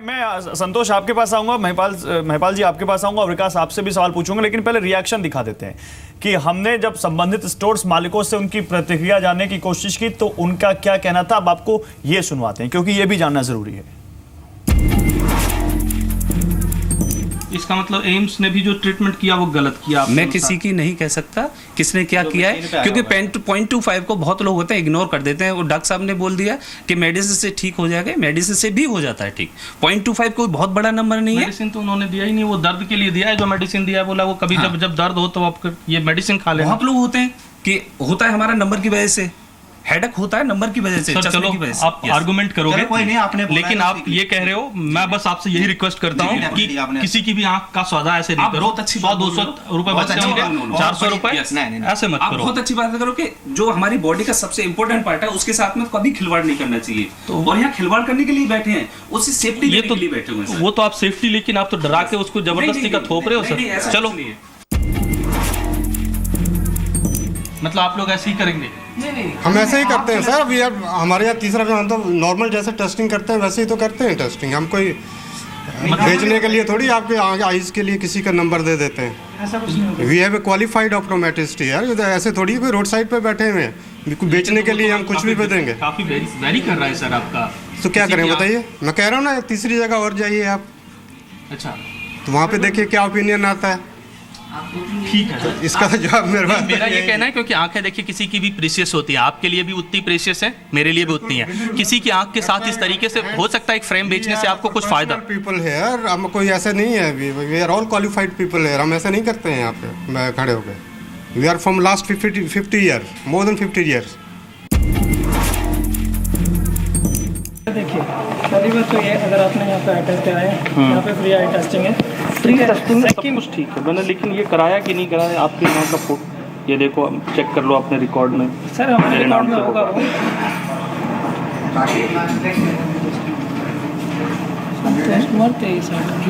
मैं संतोष आपके पास आऊंगा, महिपाल जी आपके पास आऊंगा और विकास आपसे भी सवाल पूछूंगा, लेकिन पहले रिएक्शन दिखा देते हैं कि हमने जब संबंधित स्टोर्स मालिकों से उनकी प्रतिक्रिया जानने की कोशिश की तो उनका क्या कहना था। अब आपको ये सुनवाते हैं क्योंकि ये भी जानना जरूरी है। इसका मतलब एम्स ने भी जो ट्रीटमेंट किया वो गलत किया। मैं किसी की नहीं कह सकता किसने क्या किया है, क्योंकि 0.25 को बहुत लोग होते हैं इग्नोर कर देते हैं। वो डॉक्टर साहब ने बोल दिया कि मेडिसिन से ठीक हो जाएगा, मेडिसिन से भी हो जाता है ठीक। 0.25 कोई बहुत बड़ा नंबर नहीं है। मेडिसिन तो उन्होंने दिया ही नहीं, वो दर्द के लिए दिया है। जो मेडिसिन दिया है बोला वो कभी जब दर्द हो तो आप ये मेडिसिन खा लेना। बहुत लोग होते हैं कि होता है हमारा नंबर की वजह से, हेडेक होता है नंबर की वजह से, चलो की वजह से। आप आर्गुमेंट करोगे कोई नहीं, आपने लेकिन आप ये कह रहे हो, मैं बस आपसे यही रिक्वेस्ट करता हूँ कि किसी की भी आंख का सौदा ऐसे नहीं करो। 100-200 रुपए बचते होंगे, 400 रुपए ऐसे मत करो। बहुत अच्छी बात करो कि जो हमारी बॉडी का सबसे इंपॉर्टेंट पार्ट है उसके साथ में कभी खिलवाड़ नहीं करना चाहिए। और यहाँ खिलवाड़ करने के लिए बैठे हैं, उससे सेफ्टी ये देने तो के लिए बैठे हुए हैं। वो तो आप सेफ्टी, लेकिन आप तो डरा के उसको जबरदस्ती का थोप रहे हो सर। चलो मतलब आप लोग ऐसे ही करेंगे? हम ऐसे ही करते हैं सर। अभी यार हमारे यहाँ तीसरा हम तो नॉर्मल जैसे टेस्टिंग करते हैं वैसे ही तो करते हैं टेस्टिंग। हम कोई बेचने के लिए थोड़ी आपके आइज के लिए किसी का नंबर दे देते हैं। We have a qualified optometrist यार, ऐसे थोड़ी कोई रोड साइड पे बैठे हुए हैं बेचने के लिए हम कुछ भी देंगे। काफी वेरी कर रहा है सर आपका। तो क्या करें बताइए? मैं कह रहा हूँ ना तीसरी जगह और जाइए आप। अच्छा, तो वहाँ पे देखिए क्या ओपिनियन आता है। ठीक है, इसका तो जवाब मेरा ये कहना है, क्योंकि आंखें देखिए किसी की भी प्रेशियस होती है, आपके लिए भी उतनी प्रेशियस है, मेरे लिए भी उतनी है। किसी की आंख के साथ इस तरीके से हो सकता है एक फ्रेम बेचने से आपको कुछ फायदा। पीपल है यार, हम कोई ऐसे नहीं है। We are all qualified people है, हम ऐसे नहीं करते हैं यहाँ पे मैं खड़े हो गए। We are from last 50 year, more than 50 years. देखिए पहली बात तो ये, अगर आपने यहाँ पे आई टेस्ट कराए हैं, यहाँ पे फ्री आई टेस्टिंग है। फ्री टेस्टिंग सब कुछ ठीक है मैंने, लेकिन ये कराया कि नहीं कराया आपके यहाँ का फोटो ये देखो, चेक कर लो अपने रिकॉर्ड में। सर हमारे रिकॉर्ड में होगा वो।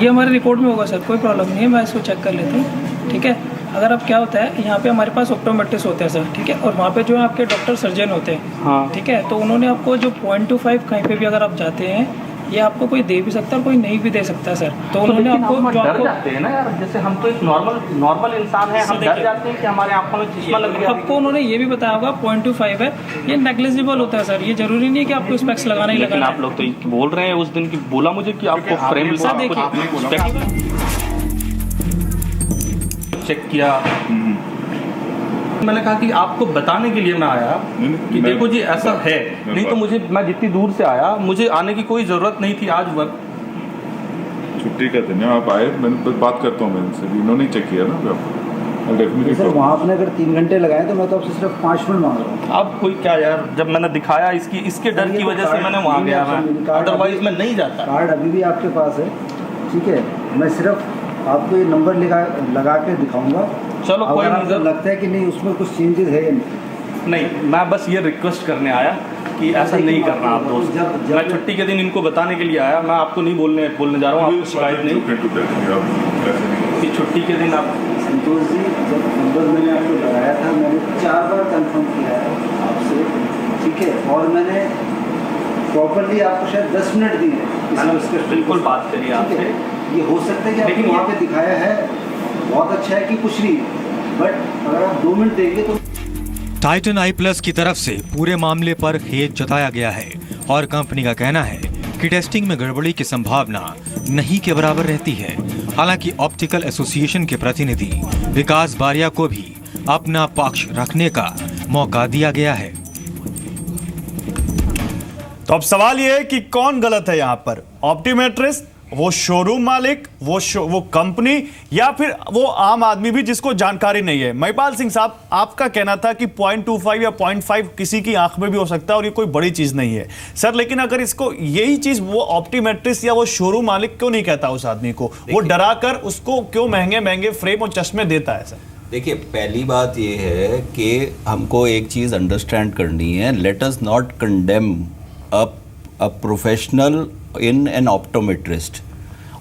ये हमारे रिकॉर्ड में होगा सर, कोई प्रॉब्लम नहीं है, मैं इसको चेक कर लेती हूँ। ठीक है, अगर अब क्या होता है यहाँ पे हमारे पास ऑप्टोमेट्रिस्ट होते हैं सर, ठीक है, और वहाँ पे जो है आपके डॉक्टर सर्जन होते हैं। हाँ। ठीक है, तो उन्होंने आपको जो 0.25 कहीं पे भी अगर आप जाते हैं, ये आपको कोई दे भी सकता है और कोई नहीं भी दे सकता है सर। तो उन्होंने आपको जो डर जाते हैं ना यार, जैसे हम तो एक नॉर्मल इंसान है, हम डर जाते हैं कि हमारे आंखों में चश्मा लग गया। आपको उन्होंने ये भी बताया होगा 0.25 है, ये नेग्लिजिबल होता है सर। ये जरूरी नहीं है कि आपको स्पेक्स लगाना ही लगाना। लेकिन आप लोग तो बोल रहे हैं, उस दिन की बोला मुझे कि आपको फ्रेम चेक किया। मैंने कहा कि आपको बताने के लिए मैं आया कि देखो जी ऐसा है, नहीं तो मुझे, मैं जितनी दूर से आया, मुझे आने की कोई ज़रूरत नहीं थी। आज वर्क छुट्टी का दिन है, आप आए, मैंने बात करता हूँ मैंने, इन्होंने चेक किया ना आपको। सर वहाँ आपने अगर 3 घंटे लगाए तो मैं तो आपसे सिर्फ 5 मिनट मांग रहा हूँ। अब कोई क्या यार, जब मैंने दिखाया इसके डर की वजह से मैंने वहाँ गया, अदरवाइज मैं नहीं जाता। कार्ड अभी भी आपके पास है, ठीक है, मैं सिर्फ आपको ये नंबर लगा के दिखाऊंगा। चलो कोई नहीं, लगता है कि नहीं उसमें कुछ चेंजेस है या नहीं। मैं बस ये रिक्वेस्ट करने आया कि ऐसा नहीं करना आप दोस्त। मैं छुट्टी के दिन इनको बताने के लिए आया, मैं आपको नहीं बोलने जा रहा हूँ, आपको शिकायत नहीं कि छुट्टी के दिन आप। संतोष जी, जब नंबर मैंने आपको लगाया था, मैंने 4 बार कंफर्म किया है आपसे, ठीक है, और मैंने प्रॉपरली आपको शायद 10 मिनट दिए। बिल्कुल बात करिए आपसे। ये हो सकता है कि आपको वहाँ पे दिखाया है बहुत अच्छा है कि कुछ नहीं, बट अगर आप 2 मिनट देंगे तो। टाइटन आई प्लस की तरफ से पूरे मामले पर खेद जताया गया है और कंपनी का कहना है कि टेस्टिंग में गड़बड़ी की संभावना नहीं के बराबर रहती है। हालांकि ऑप्टिकल एसोसिएशन के प्रतिनिधि विकास बारिया को भी अपना पक्ष रखने का मौका दिया गया है। तो अब सवाल यह है कि कौन गलत है यहाँ पर, ऑप्टोमेट्रिस्ट, वो शोरूम मालिक, वो कंपनी, या फिर वो आम आदमी भी जिसको जानकारी नहीं है। महिपाल सिंह साहब, आपका कहना था कि 0.25 या 0.5 किसी की आंख में भी हो सकता है और ये कोई बड़ी चीज नहीं है सर, लेकिन अगर इसको यही चीज वो ऑप्टोमेट्रिस्ट या वो शोरूम मालिक क्यों नहीं कहता उस आदमी को, वो डरा कर उसको क्यों महंगे महंगे फ्रेम और चश्मे देता है सर? देखिए, पहली बात ये है कि हमको एक चीज़ अंडरस्टैंड करनी है, let us not condemn a professional in an optometrist.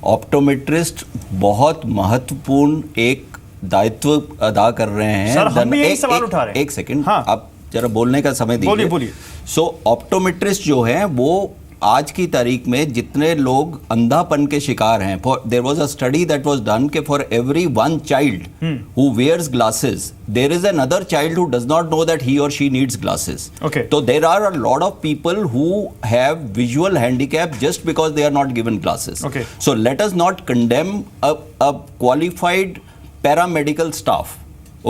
Optometrist बहुत महत्वपूर्ण एक दायित्व अदा कर रहे हैं। सर, हम भी यही सवाल उठा रहे हैं। एक सेकंड, हाँ। आप जरा बोलने का समय दीजिए। बोलिए। सो ऑप्टोमेट्रिस्ट जो है वो आज की तारीख में जितने लोग अंधापन के शिकार हैं, there was a study that was done कि for every one child who wears glasses there is another child who does not know that he और she needs glasses. Okay. So there are a lot of people who have visual handicap just because they are not given glasses. Okay. So let us not condemn a qualified paramedical staff.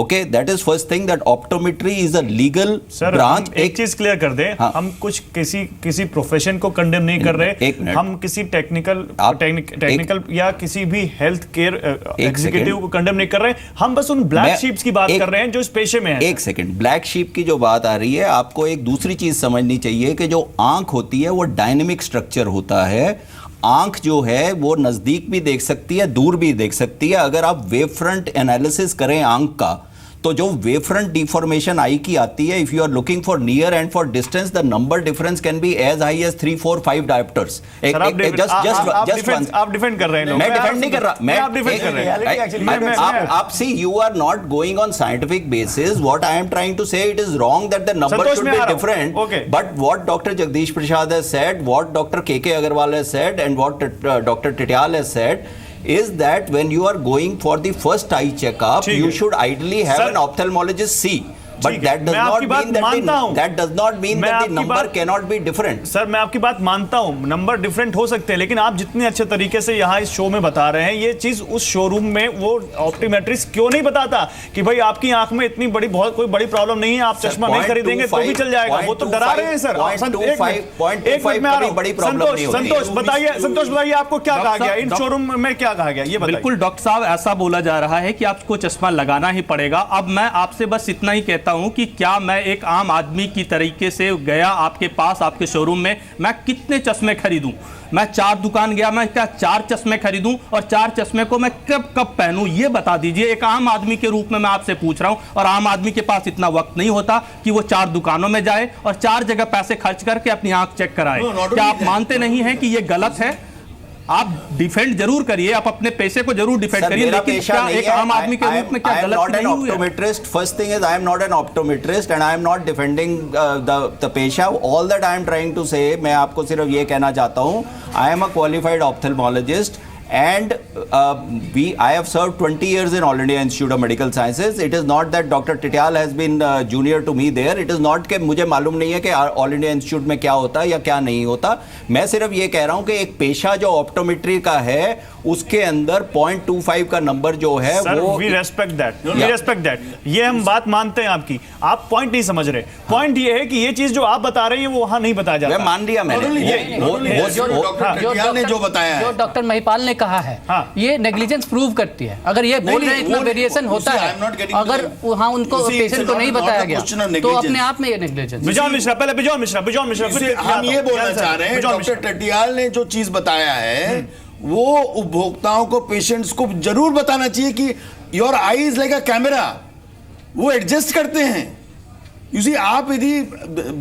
Okay, that is first thing, that optometry is a legal sir branch. हम एक चीज clear कर दें, हाँ. हम कुछ किसी profession को कंडेम नहीं कर एक रहे, मिनट. हम किसी टेक्निकल या किसी भी हेल्थ केयर एग्जीक्यूटिव को कंडेम नहीं कर रहे, हम बस उन ब्लैक शीप्स की बात कर रहे हैं जो इस पेशे में है. एक सेकंड, ब्लैक शीप की जो बात आ रही है, आपको एक दूसरी चीज समझनी चाहिए कि जो आंख होती है वो डायनेमिक स्ट्रक्चर होता है. आंख जो है वो नजदीक भी देख सकती है, दूर भी देख सकती है. अगर आप वेव फ्रंट एनालिसिस करें आंख का, तो जो वेव फ्रंट डिफॉर्मेशन आई की आती है, if you are looking for near and for distance, the number difference can be as high as 3, 4, 5 diopters. आप डिफेंड कर रहे हैं. मैं डिफेंड नहीं कर रहा. आप डिफेंड कर रहे हैं. आप see, you are not going on scientific basis. What I am trying to say, it is wrong that the number should be different. But what doctor Jagdish Prasad has said, what doctor K Agarwal has said, and what doctor Titiyal has said is that when you are going for the first eye checkup, you should ideally have an ophthalmologist see. But that does not mean that the number cannot be different. Sir मैं आपकी बात मानता हूं, number different हो सकते हैं, लेकिन आप जितने अच्छे तरीके से यहाँ इस शो में बता रहे हैं, ये चीज उस शोरूम में वो ऑप्टोमेट्रिस्ट क्यों नहीं बताता कि भाई आपकी आंख में इतनी बड़ी बहुत कोई बड़ी प्रॉब्लम नहीं है, आप चश्मा नहीं खरीदेंगे तो भी चल जाएगा. वो तो डरा रहे हैं सर. संतोष बताइए आपको क्या कहा गया, इन शोरूम में क्या कहा गया, ये बताइए. बिल्कुल डॉक्टर साहब, ऐसा बोला जा रहा है कि आपको चश्मा लगाना ही पड़ेगा. अब मैं आपसे बस इतना ही कहता हूं कि क्या मैं एक आम आदमी की तरीके से गया आपके पास, आपके शोरूम में, मैं कितने चश्मे खरीदूं? मैं 4 दुकान गया, मैं क्या 4 चश्मे खरीदूं, और 4 चश्मे को मैं कब पहनूं, ये बता दीजिए. एक आम आदमी के रूप में मैं आपसे पूछ रहा हूं, और आम आदमी के पास इतना वक्त नहीं होता कि वो 4 दुकानों में जाए और 4 जगह पैसे खर्च करके अपनी आंख चेक कराए. क्या आप मानते नहीं हैं कि ये गलत है? आप डिफेंड जरूर करिए, आप अपने पैसे को जरूर डिफेंड करिए, लेकिन क्या एक आम आदमी के रूप में क्या गलत नहीं हुआ? Optometrist. First thing is, I am not an optometrist and I am not defending the पेशा. All that I am trying to say, मैं आपको सिर्फ ये कहना चाहता हूँ, I am a qualified ophthalmologist. And I have served 20 years in All India Institute of Medical Sciences. It is not that Dr. Titial has been junior to me there. It is not कि मुझे मालूम नहीं है कि All India Institute में क्या होता है या क्या नहीं होता. मैं सिर्फ ये कह रहा हूँ कि एक पेशा जो ऑप्टोमेट्री का है, उसके अंदर 0.25 का नंबर जो है वो we respect that. ये हम बात मानते हैं आपकी. आप पॉइंट नहीं समझ रहे. पॉइंट ये है कि ये चीज जो आप बता रहे हैं वो वहां नहीं बताया जाता. मैं मान लिया मैंने. जो बताया है, जो डॉक्टर महिपाल ने कहा है, ये नेग्लिजेंस प्रूव करती है. अगर ये बोल रहे हैं इतना वेरिएशन होता है, अगर वहाँ उनको पेशेंट को नहीं बताया गया तो अपने आप में ये नेग्लिजेंस. बिजॉन मिश्रा हम ये बोलना चाह रहे हैं, डॉक्टर टिटियाल ने जो चीज बताया है वो उपभोक्ताओं को, पेशेंट्स को जरूर बताना चाहिए कि your I is like a camera, वो एडजस्ट करते हैं. You see, आप यदि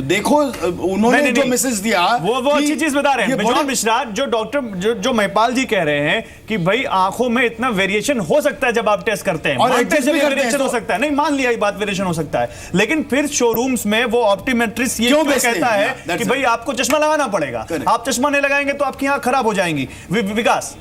देखो उन्होंने जो मैसेज दिया वो अच्छी चीज बता रहे हैं. बिजॉन मिश्रा, जो डॉक्टर जो महिपाल जी कह रहे हैं कि भाई आंखों में इतना वेरिएशन हो सकता है जब आप टेस्ट करते हैं, और वेरिएशन हो सकता है. नहीं, मान लिया ये बात, वेरिएशन हो सकता है, लेकिन फिर शोरूम्स में वो ऑप्टोमेट्रिस्ट ये क्यों कहता है कि भाई आपको चश्मा लगाना पड़ेगा, आप चश्मा नहीं लगाएंगे तो आपकी आंख खराब हो जाएंगी. विकास,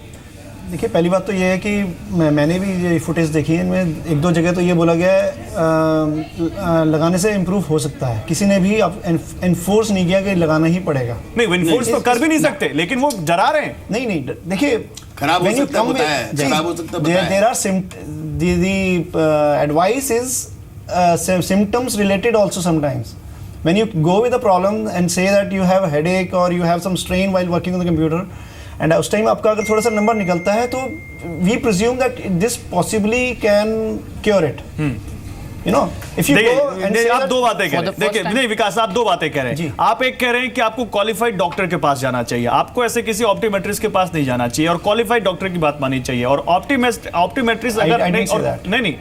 देखिए, पहली बात तो ये है कि मैंने भी ये फुटेज देखी है, इनमें 1-2 जगह तो ये बोला गया है लगाने से इम्प्रूव हो सकता है. किसी ने भी एनफोर्स नहीं किया कि लगाना ही पड़ेगा. नहीं, एनफोर्स तो कर भी नहीं सकते, लेकिन वो डरा रहे हैं. नहीं, देखिए, खराब हो सकता है, खराब हो सकता है. There are advice is symptoms related also sometimes. When you go with a problem and say that you have a headache or you have some strain while working on the computer, and उस time आपका अगर थोड़ा सा number निकलता है तो we presume that this possibly can cure it. You know, if you go and say आप दो बातें कह रहे हैं. देखिए, नहीं विकास, आप 2 बातें कह रहे हैं. आप एक कह रहे हैं कि आपको क्वालिफाइड डॉक्टर के पास जाना चाहिए, आपको ऐसे किसी ऑप्टोमेट्रिस्ट के पास नहीं जाना चाहिए, और क्वालिफाइड डॉक्टर की बात माननी चाहिए, और ऑप्टोमेट्रिस्ट अगर नहीं,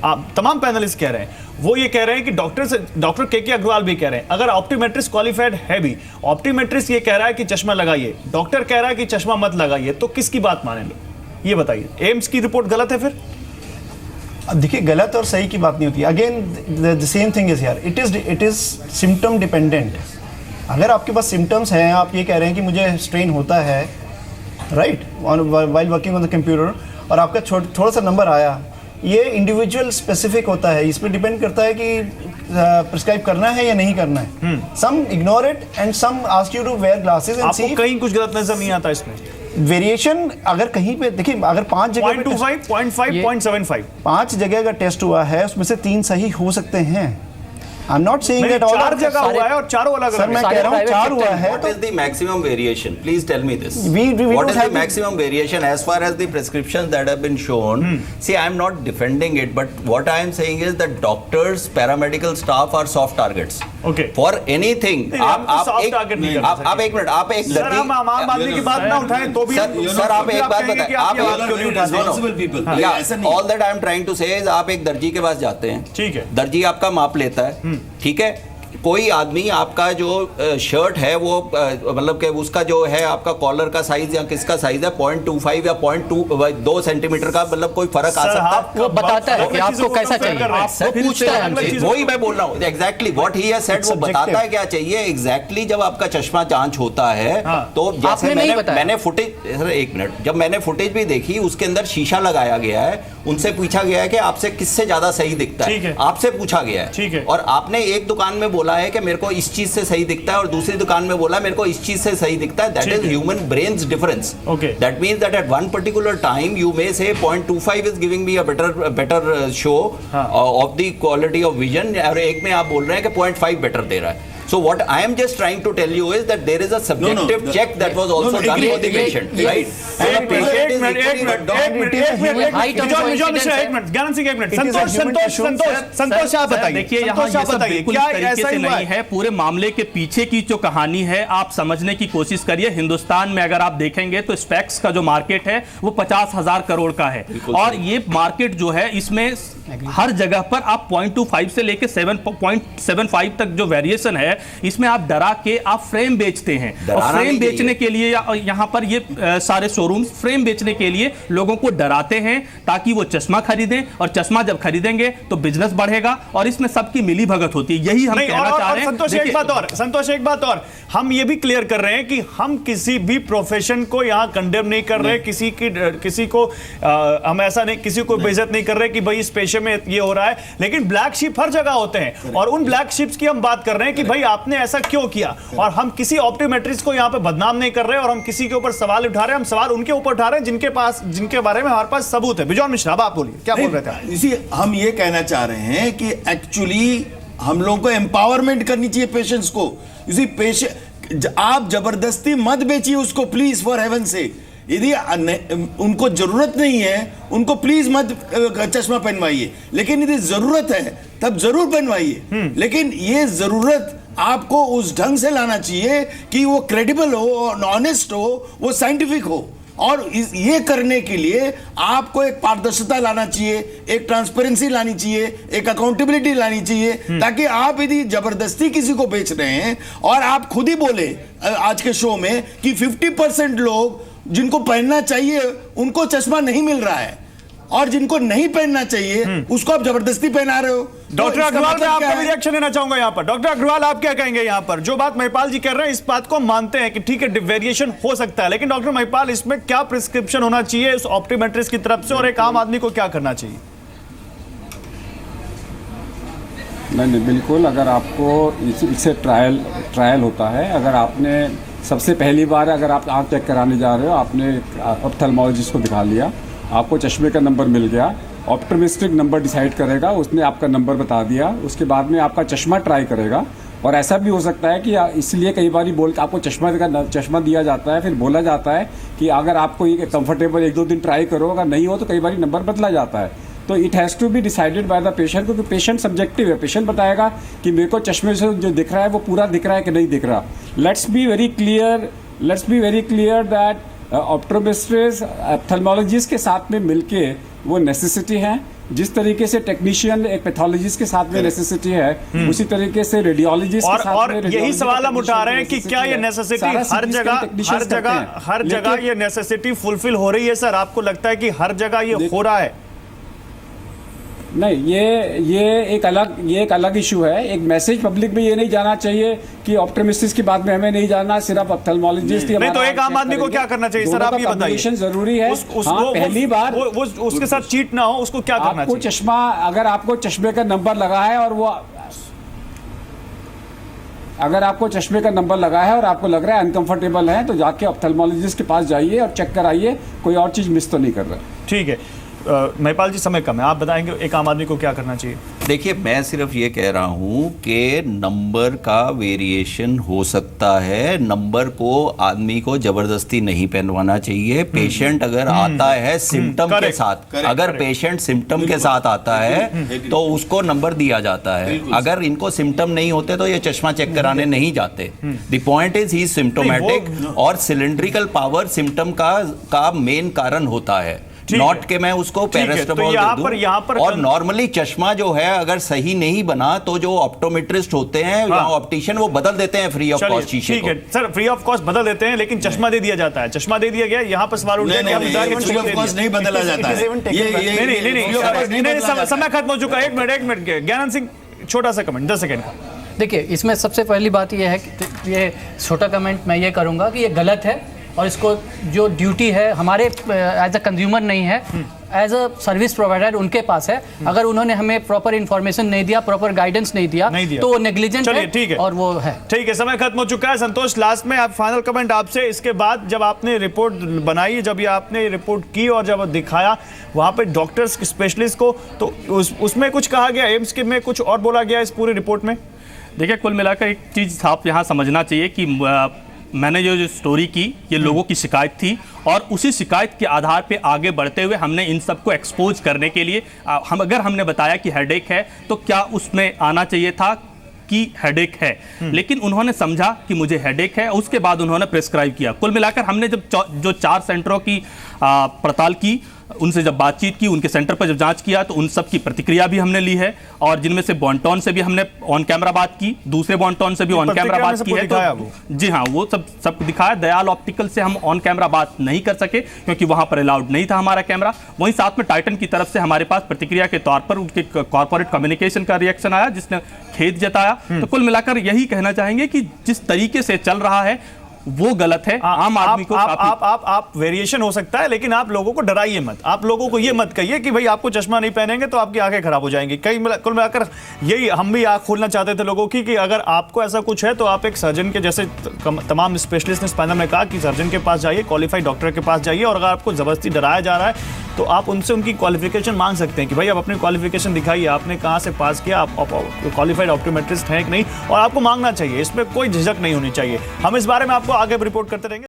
आप तमाम पैनलिस्ट कह रहे हैं, वो ये कह रहे हैं कि डॉक्टर के अग्रवाल भी कह रहे हैं अगर ऑप्टोमेट्रिस्ट क्वालिफाइड है भी, ऑप्टोमेट्रिस्ट ये कह रहा है कि चश्मा लगाइए, डॉक्टर कह रहा है कि चश्मा मत लगाइए, तो किसकी बात माने लोग? ये बताइए. एम्स की रिपोर्ट गलत है फिर? देखिए, गलत और सही की बात नहीं होती. Again the same thing is here, it is symptom dependent. अगर आपके पास सिम्टम्स हैं, आप ये कह रहे हैं कि मुझे स्ट्रेन होता है, right, while working on the computer, और आपका थोड़ा सा नंबर आया, ये इंडिविजुअल स्पेसिफिक होता है, इस पर डिपेंड करता है कि प्रिस्क्राइब करना है या नहीं करना है। Some ignore it and some ask you to wear glasses and see. आपको कहीं कुछ गलत नजर नहीं आता इसमें? वेरिएशन अगर कहीं पे देखिए, अगर 5 जगह 0.25, 0.5, 0.75 5 जगह का टेस्ट हुआ है, उसमें से 3 सही हो सकते हैं। I am not saying that all 4 जगह हुआ है और चारों अलग अलग। सर मैं कह रहा हूं 4 हुआ है What is the maximum variation? Please tell me this. We What don't is the have maximum variation as far as the prescriptions that have been shown? See, I am not defending it, but what I am saying is that doctors, paramedical staff are soft targets. Okay. For anything, आप soft target नहीं करना आप एक minute, आप एक sir, हम आम आदमी की बात ना उठाएं तो भी सर आप एक बात बताएं, आप क्यों नहीं उठाते? All that I am trying to say is आप एक दर्जी के पास जाते हैं, ठीक है, दर्जी आपका माप लेता है, ठीक है, कोई आदमी आपका जो शर्ट है वो मतलब कि उसका जो है आपका कॉलर का साइज या किसका साइज है 0.25 या 0.2 सेंटीमीटर का, मतलब कोई फर्क आ सकता है, वो बताता है कि आपको कैसा चाहिए, आपको पूछता है हमसे। वही मैं बोल रहा हूँ, exactly what he has said, वो बताता है क्या चाहिए एग्जैक्टली। जब आपका चश्मा जांच होता है तो जैसे मैंने फुटेज, सर एक मिनट, जब मैंने फुटेज भी देखी उसके अंदर शीशा लगाया गया है, उनसे पूछा गया है कि आपसे किससे ज्यादा सही दिखता है, आपसे पूछा गया है, ठीक है, और आपने एक दुकान में बोला है कि मेरे को इस चीज से सही दिखता है और दूसरी दुकान में बोला मेरे को इस चीज से सही दिखता है। That is human brains difference. That means that at one particular time you may से 0.25 is giving me a better show off the quality of vision, और एक में आप बोल रहे हैं कि 0.5 बेटर दे रहा है। So what I am just trying to tell you is that there is a subjective check that was also done for the patient, right? एक मिनट, संतोष आप बताइए। देखिए यहाँ ये सब बिल्कुल इस तरीके से नहीं है। पूरे मामले के पीछे की जो कहानी है आप समझने की कोशिश करिए। हिंदुस्तान में अगर आप देखेंगे तो स्पेक्स का जो मार्केट है वो 50,000 करोड़ का है, और ये मार्केट जो है इसमें हर जगह पर आप 0.25 से लेकर 7.75 तक जो वेरिएशन है, इसमें आप डरा के आप फ्रेम बेचते हैं, और फ्रेम बेचने के लिए यहां पर ये सारे शोरूम्स फ्रेम बेचने के लिए लोगों को डराते हैं ताकि वो चश्मा खरीदें, और चश्मा जब खरीदेंगे तो बिजनेस बढ़ेगा, और इसमें सबकी मिली भगत होती है। यही हम कहना चाह रहे हैं। संतोष एक बात और हम ये भी क्लियर कर रहे हैं कि हम किसी भी प्रोफेशन को यहां कंडेम नहीं कर रहे, किसी को हम ऐसा नहीं, किसी को बेइज्जत नहीं कर रहे कि भाई इस पेशे में ये हो रहा है, लेकिन ब्लैक शिप हर जगह होते हैं, और उन ब्लैक शिप्स की हम बात कर रहे हैं कि भाई आपने ऐसा क्यों किया, और हम किसी ऑप्टोमेट्रिस्ट को यहां पे बदनाम नहीं कर रहे, और हम किसी के ऊपर सवाल उठा रहे हैं, हम सवाल उनके ऊपर उठा रहे हैं जिनके बारे में हमारे पास सबूत है। बिजॉन मिश्रा, अब आप बोलिए, क्या बोल रहे थे? इसी हम ये कहना चाह रहे हैं कि एक्चुअली हम लोगों को एम्पावरमेंट करनी चाहिए पेशेंट्स को। इसी पेशेंट आप जबरदस्ती मत बेचिए उसको, प्लीज, फॉर हेवन से। यदि उनको जरूरत नहीं है उनको प्लीज मत चश्मा पहनवाइए, लेकिन यदि जरूरत है तब जरूर पहनवाइए। लेकिन ये जरूरत आपको उस ढंग से लाना चाहिए कि वो क्रेडिबल हो, ऑनेस्ट हो, वो साइंटिफिक हो, और ये करने के लिए आपको एक पारदर्शिता लाना चाहिए, एक ट्रांसपेरेंसी लानी चाहिए, एक अकाउंटेबिलिटी लानी चाहिए, ताकि आप यदि जबरदस्ती किसी को बेच रहे हैं, और आप खुद ही बोले आज के शो में कि 50% लोग जिनको पहनना चाहिए उनको चश्मा नहीं मिल रहा है, और जिनको नहीं पहनना चाहिए उसको आप जबरदस्ती पहना रहे हो। डॉक्टर अग्रवाल, मैं आपका भी रिएक्शन लेना चाहूंगा यहाँ पर। डॉक्टर अग्रवाल, आप क्या कहेंगे यहाँ पर? जो बात महिपाल जी कह रहे हैं इस बात को मानते हैं कि ठीक है वेरिएशन हो सकता है, लेकिन डॉक्टर महिपाल इसमें क्या प्रिस्क्रिप्शन होना चाहिए उस ऑप्टोमेट्रिस्ट की तरफ से, और एक आम आदमी को क्या करना चाहिए? नहीं, बिल्कुल, अगर आपको इससे ट्रायल होता है, अगर आपने सबसे पहली बार अगर आप आँख चेक कराने जा रहे हो, आपने ऑप्थेल्मोलॉजिस्ट को दिखा लिया, आपको चश्मे का नंबर मिल गया, ऑप्टोमेट्रिक नंबर डिसाइड करेगा, उसने आपका नंबर बता दिया, उसके बाद में आपका चश्मा ट्राई करेगा। और ऐसा भी हो सकता है कि इसलिए कई बार बोल के आपको चश्मा दिया जाता है, फिर बोला जाता है कि अगर आपको ये कंफर्टेबल 1-2 दिन ट्राई करो, अगर नहीं हो तो कई बार नंबर बदला जाता है। तो it has to be decided by the patient, क्योंकि पेशेंट सब्जेक्टिव है। पेशेंट बताएगा कि मेरे को चश्मे से जो दिख रहा है वो पूरा दिख रहा है कि नहीं दिख रहा। Let's be very clear that optometrist ophthalmologist के साथ में मिलके वो नेसेसिटी है, जिस तरीके से टेक्नीशियन एक पैथोलॉजिस्ट के साथ में नेसेसिटी है, उसी तरीके से रेडियोलॉजिस्ट के साथ में। यही सवाल हम उठा रहे हैं कि क्या ये नेसेसिटी हर जगह ये नेसेसिटी फुलफिल हो रही है? सर, आपको लगता है कि हर जगह ये हो रहा है? नहीं, ये एक अलग इशू है। एक मैसेज पब्लिक में ये नहीं जाना चाहिए कि ऑप्टोमेट्रिस्ट की बात में हमें नहीं जाना, सिर्फ ऑप्थेलमोलॉजिस्ट। नहीं तो एक आम आदमी को क्या करना चाहिए सर, आप ये बताइए। जरूरी है। पहली बार वो उसके साथ चीट ना हो, उसको क्या करना चाहिए? चश्मा, अगर आपको चश्मे का नंबर लगा है और वो अगर आपको चश्मे का नंबर लगा है और आपको लग रहा है अनकंफर्टेबल है, तो जाके ऑप्थेल्मोलॉजिस्ट के पास जाइए और चेक कराइए, कोई और चीज़ मिस तो नहीं कर रहा। ठीक है। महिपाल जी, समय कम है, आप बताएंगे एक आम आदमी को क्या करना चाहिए? देखिए, मैं सिर्फ ये कह रहा हूँ कि नंबर का वेरिएशन हो सकता है। नंबर को आदमी को जबरदस्ती नहीं पहनवाना चाहिए। पेशेंट अगर आता है सिम्टम के साथ, अगर पेशेंट सिम्टम के साथ आता है तो उसको नंबर दिया जाता है। अगर इनको सिम्टम नहीं होते तो ये चश्मा चेक कराने नहीं जाते। The point is he symptomatic, और सिलेंड्रिकल पावर सिम्टम का मेन कारण होता है, नॉट के मैं उसको पैरास्टामोल दे दूं। और नॉर्मली चश्मा जो है अगर सही नहीं बना तो जो ऑप्टोमेट्रिस्ट होते हैं या ऑप्टिशियन वो बदल देते हैं फ्री ऑफ कॉस्ट शीशे को। ठीक है सर, फ्री ऑफ कॉस्ट बदल देते हैं, लेकिन चश्मा दे दिया जाता है। चश्मा दे दिया गया, यहाँ पर सवाल उठ गया कि नहीं बदला जाता है। नहीं, समय खत्म हो चुका है। एक मिनट ज्ञानंद सिंह, छोटा सा कमेंट 10 सेकंड का। देखिए, इसमें सबसे पहली बात यह है कि ये छोटा कमेंट मैं ये करूँगा कि ये गलत है, और इसको जो ड्यूटी है हमारे एज अ कंज्यूमर नहीं है, एज अ सर्विस प्रोवाइडर उनके पास है। अगर उन्होंने हमें प्रॉपर इन्फॉर्मेशन नहीं दिया, प्रॉपर गाइडेंस नहीं दिया तो वो नेग्लिजेंट है। ठीक है, और वो है। ठीक है, समय खत्म हो चुका है। संतोष, लास्ट में आप फाइनल कमेंट आपसे। इसके बाद जब आपने रिपोर्ट बनाई, जब ये आपने रिपोर्ट की और जब दिखाया वहाँ पे डॉक्टर्स स्पेशलिस्ट को, तो उसमें कुछ कहा गया, एम्स के में कुछ और बोला गया इस पूरी रिपोर्ट में? देखिए, कुल मिलाकर एक चीज़ आप यहाँ समझना चाहिए कि मैंने जो स्टोरी की, ये लोगों की शिकायत थी, और उसी शिकायत के आधार पे आगे बढ़ते हुए हमने इन सबको एक्सपोज करने के लिए हमने बताया कि हेडेक है, तो क्या उसमें आना चाहिए था कि हेडेक है, लेकिन उन्होंने समझा कि मुझे हेडेक है, उसके बाद उन्होंने प्रेस्क्राइब किया। कुल मिलाकर हमने जब जो 4 सेंटरों की पड़ताल की, उनसे जब बातचीत की, उनके सेंटर पर जब जांच किया, तो उन सब की प्रतिक्रिया भी हमने ली है, और जिनमें से बॉन्टॉन से भी हमने ऑन कैमरा बात की, दूसरे बॉन्टॉन से भी ऑन कैमरा बात की है। तो जी हाँ, वो सब दिखाया। दयाल ऑप्टिकल से हम ऑन कैमरा बात नहीं कर सके क्योंकि वहां पर अलाउड नहीं था हमारा कैमरा। वहीं साथ में टाइटन की तरफ से हमारे पास प्रतिक्रिया के तौर पर उनके कॉर्पोरेट कम्युनिकेशन का रिएक्शन आया, जिसने खेद जताया। तो कुल मिलाकर यही कहना चाहेंगे कि जिस तरीके से चल रहा है वो गलत है। आम आदमी को आप वेरिएशन हो सकता है, लेकिन आप लोगों को डराइए मत। आप लोगों को ये मत कहिए कि भाई आपको चश्मा नहीं पहनेंगे तो आपकी आंखें खराब हो जाएंगी। कुल मिलाकर यही हम भी आंख खोलना चाहते थे लोगों की कि अगर आपको ऐसा कुछ है तो आप एक सर्जन के, जैसे तमाम स्पेशलिस्ट ने इस पैनल में कहा कि सर्जन के पास जाइए, क्वालिफाइड डॉक्टर के पास जाइए, और अगर आपको जबरदस्ती डराया जा रहा है तो आप उनसे उनकी क्वालिफिकेशन मांग सकते हैं कि भाई आप अपनी क्वालिफिकेशन दिखाइए, आपने कहाँ से पास किया, आप क्वालिफाइड ऑप्टोमेट्रिस्ट हैं कि नहीं, और आपको मांगना चाहिए। इसमें कोई झिझक नहीं होनी चाहिए। हम इस बारे में आपको आगे रिपोर्ट करते रहेंगे।